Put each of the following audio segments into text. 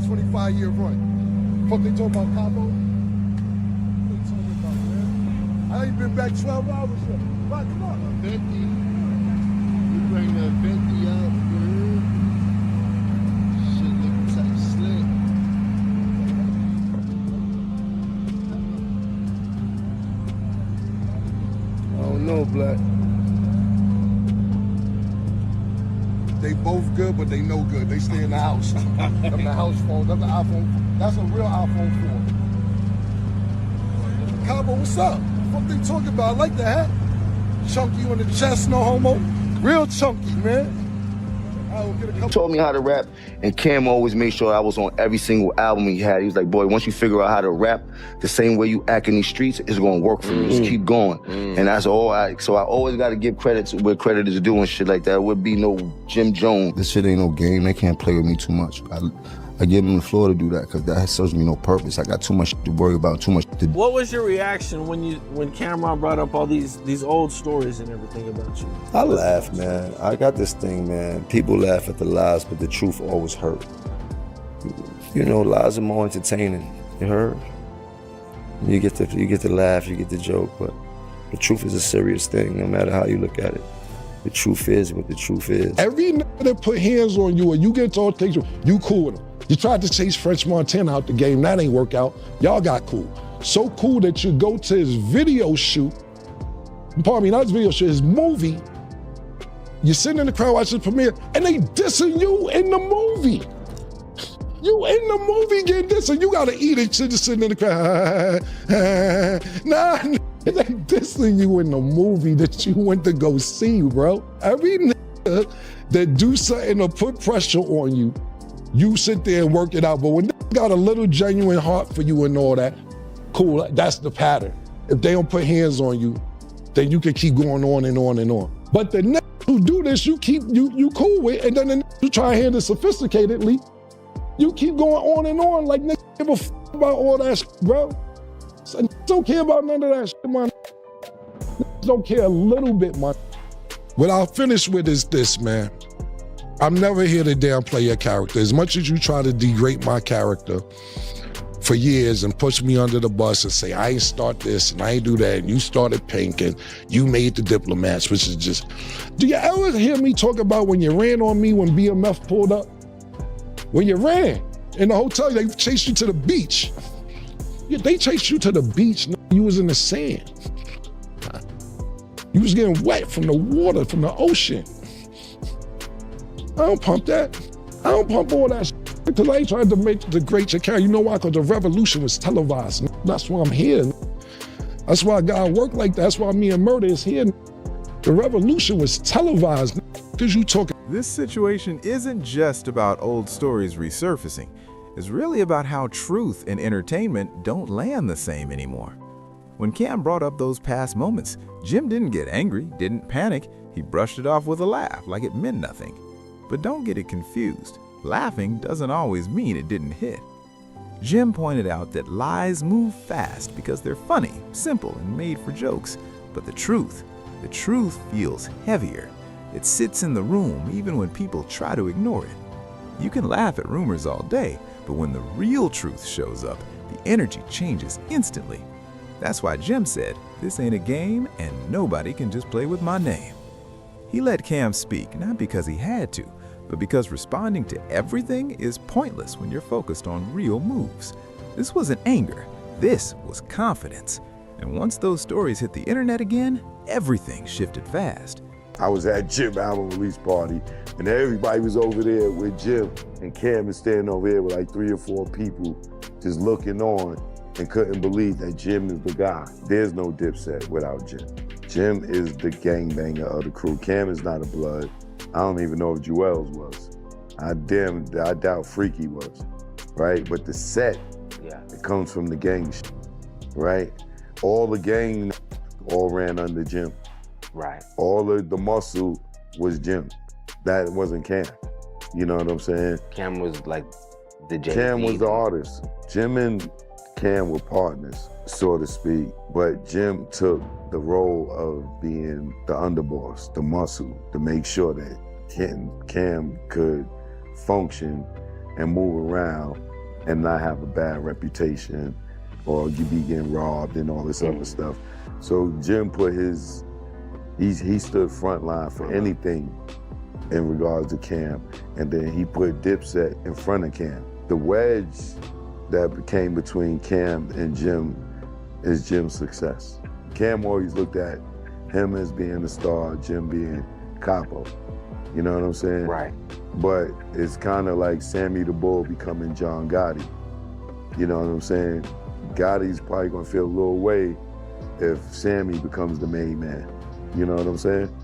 25-year run. Fuck they talking about Cabo? What they talking about, man? I ain't been back 12 hours yet. Right, come on. 50. You bring the 50 up, man. Shit looking tight slick. I don't know, Black. They both good, but they no good. They stay in the house. Them the house phone. Them the iPhone. That's a real iPhone 4. Cabo, what's up? What they talking about? I like the hat. Chunky on the chest, no homo. Real chunky, man. I'll get a couple. Taught me how to rap, and Cam always made sure I was on every single album he had. He was like, boy, once you figure out how to rap the same way you act in these streets, it's gonna work for you. Just keep going. And that's all so I always gotta give credit to where credit is due and shit like that. It would be no Jim Jones. This shit ain't no game. They can't play with me too much. I give them the floor to do that because that serves me no purpose. I got too much to worry about, too much to do. What was your reaction when Cam'ron brought up all these old stories and everything about you? I laugh, man. I got this thing, man. People laugh at the lies, but the truth always hurt. You know, lies are more entertaining. You heard? You get to laugh, you get the joke, but the truth is a serious thing, no matter how you look at it. The truth is what the truth is. Every nigga that put hands on you or you get told to take you cool with them. You tried to chase French Montana out the game, that ain't work out. Y'all got cool. So cool that you go to his video shoot, pardon me, not his video shoot, his movie. You're sitting in the crowd watching the premiere and they dissing you in the movie. You in the movie getting dissed and you gotta eat it, just sitting in the crowd. Nah, they dissing you in the movie that you went to go see, bro. Every nigga that do something to put pressure on you, you sit there and work it out. But when they got a little genuine heart for you and all that, cool, that's the pattern. If they don't put hands on you, then you can keep going on and on and on. But the niggas who do this, you cool with, and then the niggas who try to handle it sophisticatedly, you keep going on and on like niggas give a f about all that shit, bro. So niggas don't care about none of that shit, man. Niggas don't care a little bit, man. What I'll finish with is this, man. I'm never here to downplay your character. As much as you try to degrade my character for years and push me under the bus and say, I ain't start this and I ain't do that, and you started Pink and you made the Diplomats, which is just... Do you ever hear me talk about when you ran on me when BMF pulled up? When you ran in the hotel, they chased you to the beach. Yeah, they chased you to the beach, you was in the sand. You was getting wet from the water, from the ocean. I don't pump that. I don't pump all that shit because I ain't trying to degrade your character. You know why? Because the revolution was televised. That's why I'm here. That's why God work like that. That's why me and Murder is here. The revolution was televised because you talking. This situation isn't just about old stories resurfacing. It's really about how truth and entertainment don't land the same anymore. When Cam brought up those past moments, Jim didn't get angry, didn't panic. He brushed it off with a laugh like it meant nothing. But don't get it confused. Laughing doesn't always mean it didn't hit. Jim pointed out that lies move fast because they're funny, simple, and made for jokes. But the truth feels heavier. It sits in the room even when people try to ignore it. You can laugh at rumors all day, but when the real truth shows up, the energy changes instantly. That's why Jim said, "This ain't a game and nobody can just play with my name." He let Cam speak, not because he had to, but because responding to everything is pointless when you're focused on real moves. This wasn't anger, this was confidence. And once those stories hit the internet again, everything shifted fast. I was at Jim album release party, and everybody was over there with Jim, and Cam is standing over here with like 3 or 4 people just looking on and couldn't believe that Jim is the guy. There's no Dipset without Jim. Jim is the gangbanger of the crew. Cam is not a blood. I don't even know if Jewels was. I doubt Freaky was, right? But the set, it comes from the gang, right? All the gang all ran under Jim. Right. All of the muscle was Jim. That wasn't Cam. You know what I'm saying? Cam was like the Jay-Z. Cam was the artist. Jim and Cam were partners, so to speak, but Jim took the role of being the underboss, the muscle, to make sure that Cam could function and move around and not have a bad reputation, or you be getting robbed and all this other stuff. So Jim put he stood front line for anything in regards to Cam, and then he put Dipset in front of Cam. The wedge that became between Cam and Jim is Jim's success. Cam always looked at him as being the star, Jim being Capo. You know what I'm saying? Right. But it's kind of like Sammy the Bull becoming John Gotti. You know what I'm saying? Gotti's probably gonna feel a little way if Sammy becomes the main man. You know what I'm saying?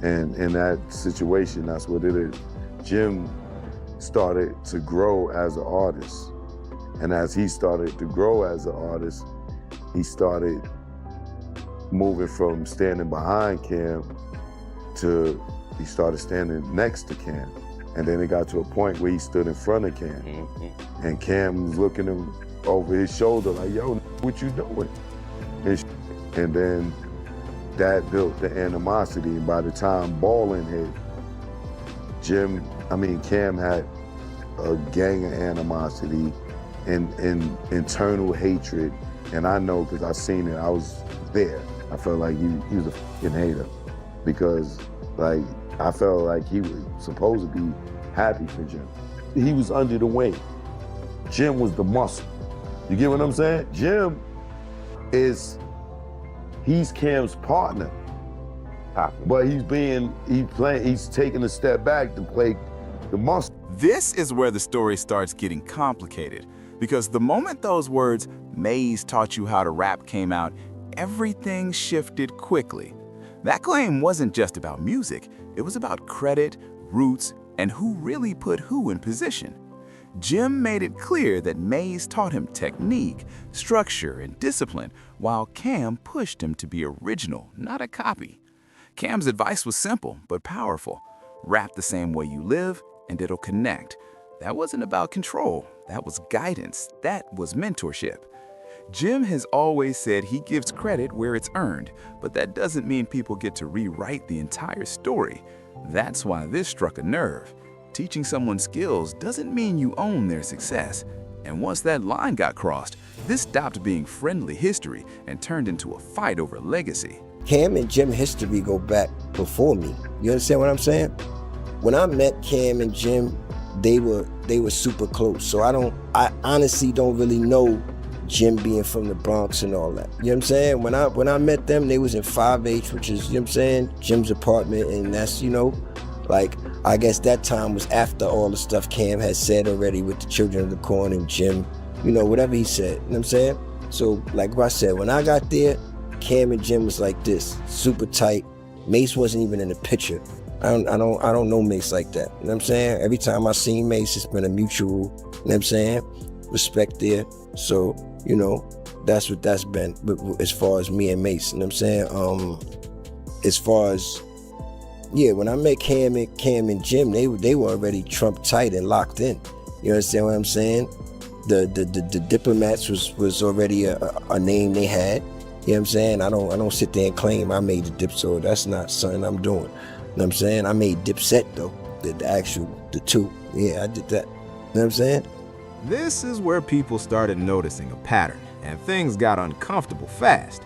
And in that situation, that's what it is. Jim started to grow as an artist. And as he started to grow as an artist, he started moving from standing behind Cam to he started standing next to Cam. And then it got to a point where he stood in front of Cam. And Cam was looking him over his shoulder like, yo, what you doing? And then that built the animosity. And by the time Ballin hit, Cam had a gang of animosity and internal hatred. And I know because I seen it, I was there. I felt like he was a fucking hater because like, I felt like he was supposed to be happy for Jim. He was under the wing. Jim was the muscle. You get what I'm saying? Jim he's Cam's partner. But he's taking a step back to play the muscle. This is where the story starts getting complicated, because the moment those words, "Mase taught you how to rap," came out, everything shifted quickly. That claim wasn't just about music, it was about credit, roots, and who really put who in position. Jim made it clear that Mase taught him technique, structure, and discipline, while Cam pushed him to be original, not a copy. Cam's advice was simple but powerful. Rap the same way you live, and it'll connect. That wasn't about control, that was guidance, that was mentorship. Jim has always said he gives credit where it's earned, but that doesn't mean people get to rewrite the entire story. That's why this struck a nerve. Teaching someone skills doesn't mean you own their success. And once that line got crossed, this stopped being friendly history and turned into a fight over legacy. Cam and Jim history go back before me. You understand what I'm saying? When I met Cam and Jim, they were super close. So I honestly don't really know Jim being from the Bronx and all that. You know what I'm saying? When I met them, they was in 5H, which is, you know what I'm saying, Jim's apartment, and that's, like, I guess that time was after all the stuff Cam had said already with the Children of the Corn and Jim, whatever he said, you know what I'm saying? So, like I said, when I got there, Cam and Jim was like this, super tight. Mase wasn't even in the picture. I don't know Mase like that, you know what I'm saying? Every time I seen Mase, it's been a mutual, you know what I'm saying, respect there. So, that's what that's been as far as me and Mase, you know what I'm saying? As far as, when I met Cam and Jim, they were already Trump tight and locked in. You understand what I'm saying? The Diplomats was already a name they had. You know what I'm saying? I don't sit there and claim I made the dip, so that's not something I'm doing. You know what I'm saying? I made Dipset though, the two. Yeah, I did that. You know what I'm saying? This is where people started noticing a pattern, and things got uncomfortable fast.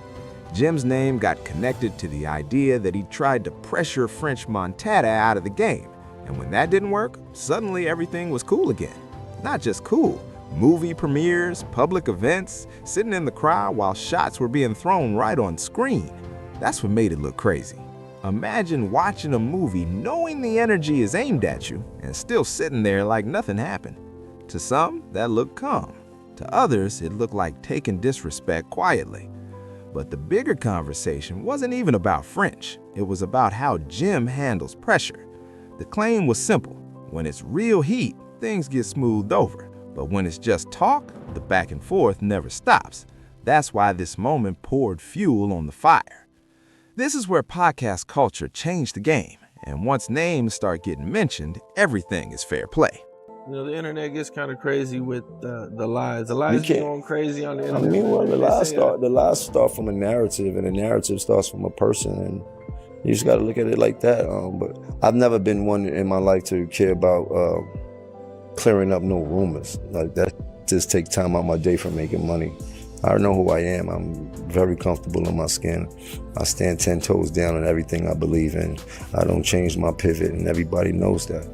Jim's name got connected to the idea that he tried to pressure French Montana out of the game. And when that didn't work, suddenly everything was cool again. Not just cool, movie premieres, public events, sitting in the crowd while shots were being thrown right on screen. That's what made it look crazy. Imagine watching a movie knowing the energy is aimed at you and still sitting there like nothing happened. To some, that looked calm. To others, it looked like taking disrespect quietly. But the bigger conversation wasn't even about French. It was about how Jim handles pressure. The claim was simple. When it's real heat, things get smoothed over. But when it's just talk, the back and forth never stops. That's why this moment poured fuel on the fire. This is where podcast culture changed the game. And once names start getting mentioned, everything is fair play. The internet gets kind of crazy with the lies. The lies be going crazy on the internet. The lies start from a narrative, and the narrative starts from a person, and you just got to look at it like that. But I've never been one in my life to care about clearing up no rumors like that. just take time out my day from making money. I know who I am. I'm very comfortable in my skin. I stand 10 toes down on everything I believe in. I don't change my pivot, and everybody knows that.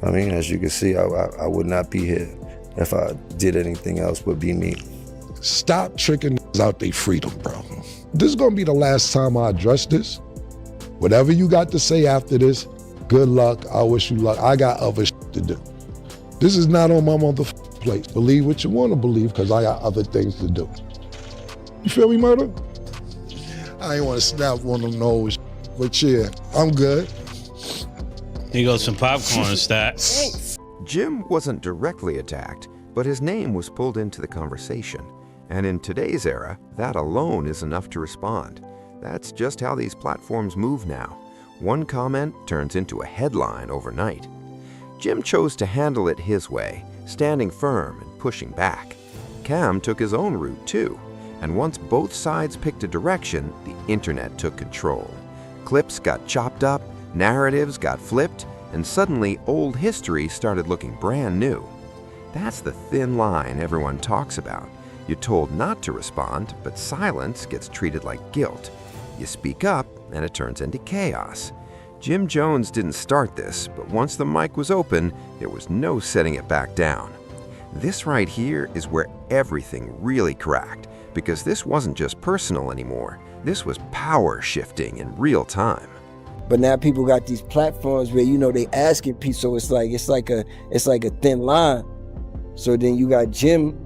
I mean, as you can see, I would not be here if I did anything else but be me. Stop tricking out their freedom, bro. This is gonna be the last time I address this. Whatever you got to say after this, good luck. I wish you luck. I got other shit to do. This is not on my motherfucking plate. Believe what you want to believe, because I got other things to do. You feel me, Murder? I ain't want to snap one of them nose, but yeah, I'm good. Here goes some popcorn, Stack. Jim wasn't directly attacked, but his name was pulled into the conversation. And in today's era, that alone is enough to respond. That's just how these platforms move now. One comment turns into a headline overnight. Jim chose to handle it his way, standing firm and pushing back. Cam took his own route too, and once both sides picked a direction, the internet took control. Clips got chopped up, narratives got flipped, and suddenly old history started looking brand new. That's the thin line everyone talks about. You're told not to respond, but silence gets treated like guilt. You speak up, and it turns into chaos. Jim Jones didn't start this, but once the mic was open, there was no setting it back down. This right here is where everything really cracked, because this wasn't just personal anymore. This was power shifting in real time. But now people got these platforms where, you know, they asking people, so it's like a thin line. So then you got Jim,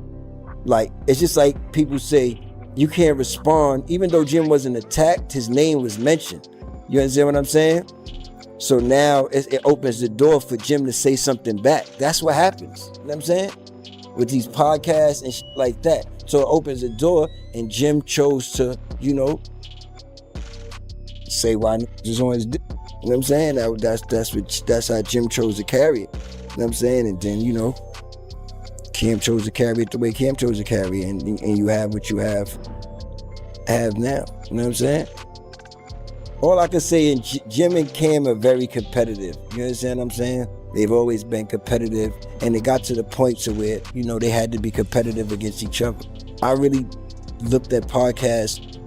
like, it's just like people say, you can't respond. Even though Jim wasn't attacked, his name was mentioned. You understand what I'm saying? So now it opens the door for Jim to say something back. That's what happens. You know what I'm saying? With these podcasts and shit like that. So it opens the door, and Jim chose to, you know, say why just on his dick. You know what I'm saying? That's how Jim chose to carry it. You know what I'm saying? And then, you know, Cam chose to carry it the way Cam chose to carry it, and you have what you have now. You know what I'm saying? All I can say is Jim and Cam are very competitive. You understand what I'm saying? They've always been competitive, and it got to the point to where, you know, they had to be competitive against each other. I really looked at podcasts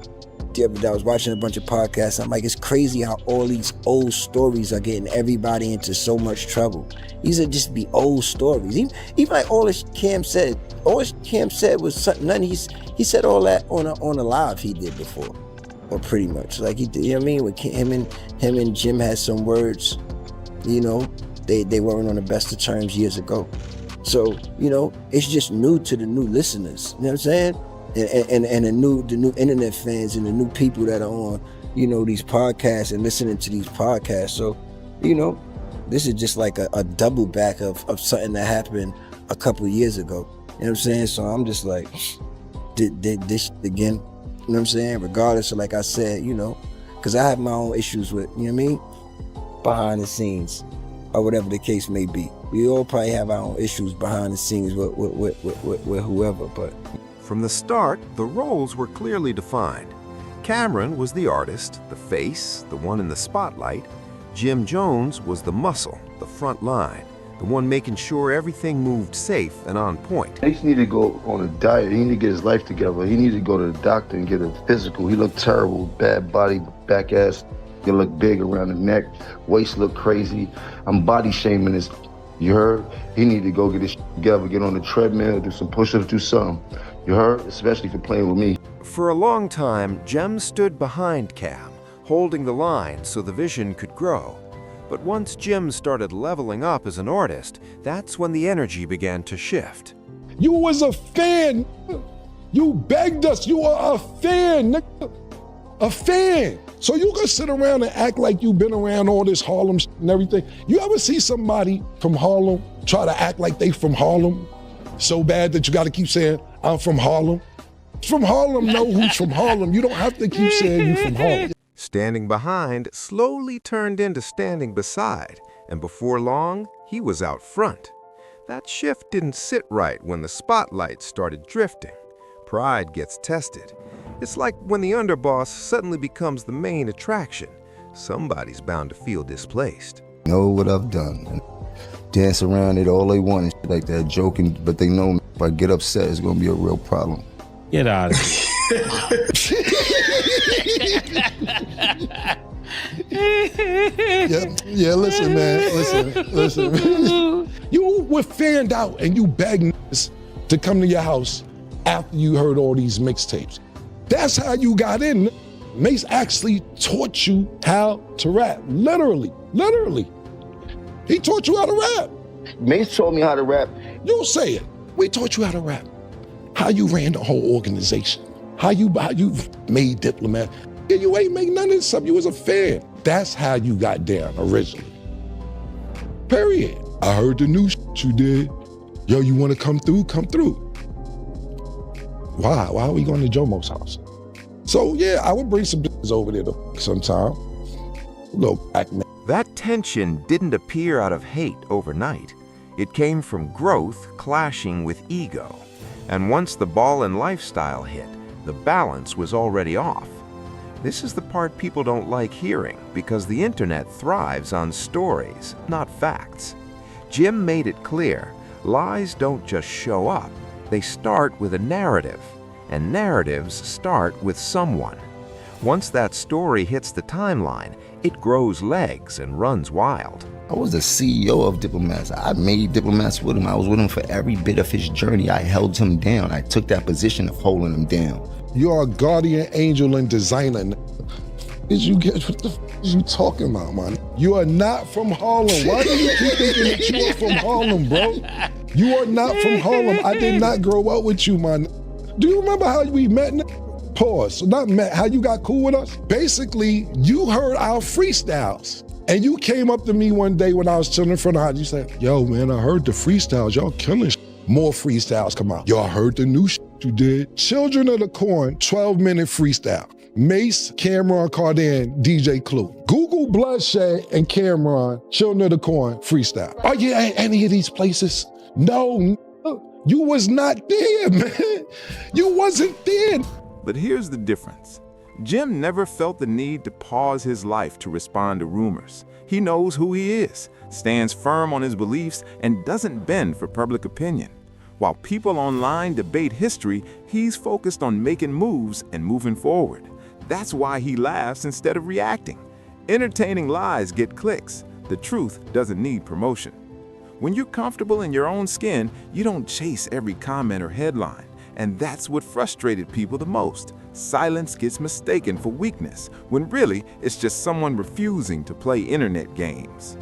the other day. I was watching a bunch of podcasts. I'm like, it's crazy how all these old stories are getting everybody into so much trouble. These are just be old stories. Even like all this Cam said was something. He said all that on a live he did before. Or pretty much, like he did, you know what I mean? With him and Jim had some words, you know, they weren't on the best of terms years ago. So, you know, it's just new to the new listeners, you know what I'm saying? And the new internet fans and the new people that are on, you know, these podcasts and listening to these podcasts. So, you know, this is just like a double back of something that happened a couple of years ago. You know what I'm saying? So I'm just like, did this again. You know what I'm saying? Regardless of, like I said, you know, because I have my own issues with, you know what I mean? Behind the scenes, or whatever the case may be. We all probably have our own issues behind the scenes with whoever, but. From the start, the roles were clearly defined. Camron was the artist, the face, the one in the spotlight. Jim Jones was the muscle, the front line, the one making sure everything moved safe and on point. He needed to go on a diet. He needed to get his life together. He needed to go to the doctor and get a physical. He looked terrible, bad body, back ass. He looked big around the neck, waist looked crazy. I'm body shaming this. You heard? He needed to go get his shit together, get on the treadmill, do some push-ups, do something. You heard? Especially for playing with me. For a long time, Jem stood behind Cam, holding the line so the vision could grow. But once Jim started leveling up as an artist, that's when the energy began to shift. You was a fan. You begged us. You are a fan, nigga. A fan. So you can sit around and act like you've been around all this Harlem shit and everything. You ever see somebody from Harlem try to act like they from Harlem so bad that you got to keep saying, I'm from Harlem? From Harlem, know who's from Harlem. You don't have to keep saying you from Harlem. Standing behind slowly turned into standing beside, and before long, he was out front. That shift didn't sit right when the spotlight started drifting. Pride gets tested. It's like when the underboss suddenly becomes the main attraction. Somebody's bound to feel displaced. Know what I've done. dance around it all they want and shit like that, joking, but they know if I get upset, it's gonna be a real problem. Get out of here. Yeah, listen, man. Listen. You were fanned out and you begged niggas to come to your house after you heard all these mixtapes. That's how you got in. Mase actually taught you how to rap. Literally. He taught you how to rap. Mase taught me how to rap. You say it. We taught you how to rap. How you ran the whole organization. How you made Diplomats. Yeah, you ain't make none of this stuff. You was a fan. That's how you got down originally. Period. I heard the new shit you did. Yo, you want to come through? Come through. Why? Why are we going to Jomo's house? So yeah, I would bring some bitches over there sometime. Little black man. That tension didn't appear out of hate overnight. It came from growth clashing with ego. And once the ball and lifestyle hit, the balance was already off. This is the part people don't like hearing because the internet thrives on stories, not facts. Jim made it clear, lies don't just show up, they start with a narrative, and narratives start with someone. Once that story hits the timeline, it grows legs and runs wild. I was the CEO of Diplomats. I made Diplomats with him. I was with him for every bit of his journey. I held him down. I took that position of holding him down. You are a guardian angel and designer. Did you get what the f is you talking about, man? You are not from Harlem. Why do you keep thinking that you are from Harlem, bro? You are not from Harlem. I did not grow up with you, man. Do you remember how we met? Pause. Not met, how you got cool with us? Basically, you heard our freestyles. And you came up to me one day when I was chilling in front of the house. You said, yo, man, I heard the freestyles. Y'all killing shit. More freestyles come out. Y'all heard the new shit you did. Children of the Corn, 12-minute freestyle. Mase, Cam'ron, Cardan, DJ Clue. Google Bloodshed and Cam'ron, Children of the Corn, freestyle. Oh yeah, ain't any of these places? No, you was not there, man. You wasn't there. But here's the difference. Jim never felt the need to pause his life to respond to rumors. He knows who he is, stands firm on his beliefs, and doesn't bend for public opinion. While people online debate history, he's focused on making moves and moving forward. That's why he laughs instead of reacting. Entertaining lies get clicks. The truth doesn't need promotion. When you're comfortable in your own skin, you don't chase every comment or headline. And that's what frustrated people the most. Silence gets mistaken for weakness, when really it's just someone refusing to play internet games.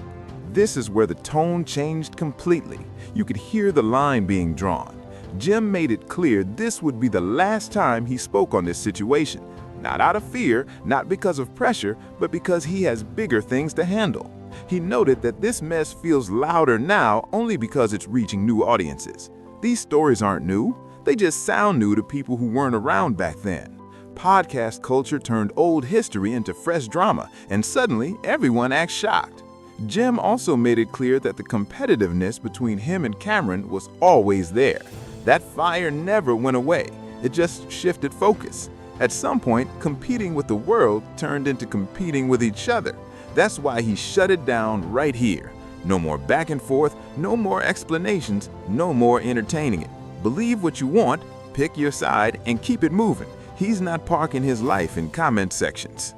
This is where the tone changed completely. You could hear the line being drawn. Jim made it clear this would be the last time he spoke on this situation. Not out of fear, not because of pressure, but because he has bigger things to handle. He noted that this mess feels louder now only because it's reaching new audiences. These stories aren't new. They just sound new to people who weren't around back then. Podcast culture turned old history into fresh drama, and suddenly everyone acts shocked. Jim also made it clear that the competitiveness between him and Camron was always there. That fire never went away. It just shifted focus. At some point, competing with the world turned into competing with each other. That's why he shut it down right here. No more back and forth, no more explanations, no more entertaining it. Believe what you want, pick your side, and keep it moving. He's not parking his life in comment sections.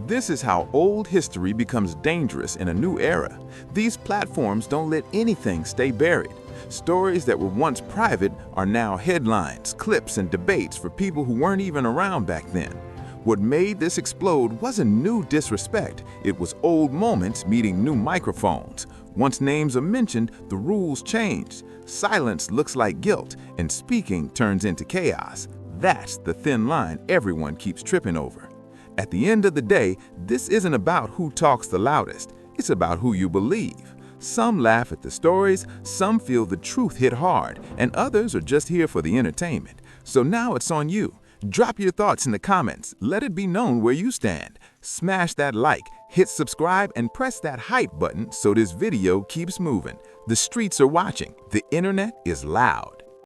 This is how old history becomes dangerous in a new era. These platforms don't let anything stay buried. Stories that were once private are now headlines, clips, and debates for people who weren't even around back then. What made this explode wasn't new disrespect, it was old moments meeting new microphones. Once names are mentioned, the rules changed. Silence looks like guilt, and speaking turns into chaos. That's the thin line everyone keeps tripping over. At the end of the day, this isn't about who talks the loudest. It's about who you believe. Some laugh at the stories, some feel the truth hit hard, and others are just here for the entertainment. So now it's on you. Drop your thoughts in the comments. Let it be known where you stand. Smash that like, hit subscribe, and press that hype button so this video keeps moving. The streets are watching. The internet is loud.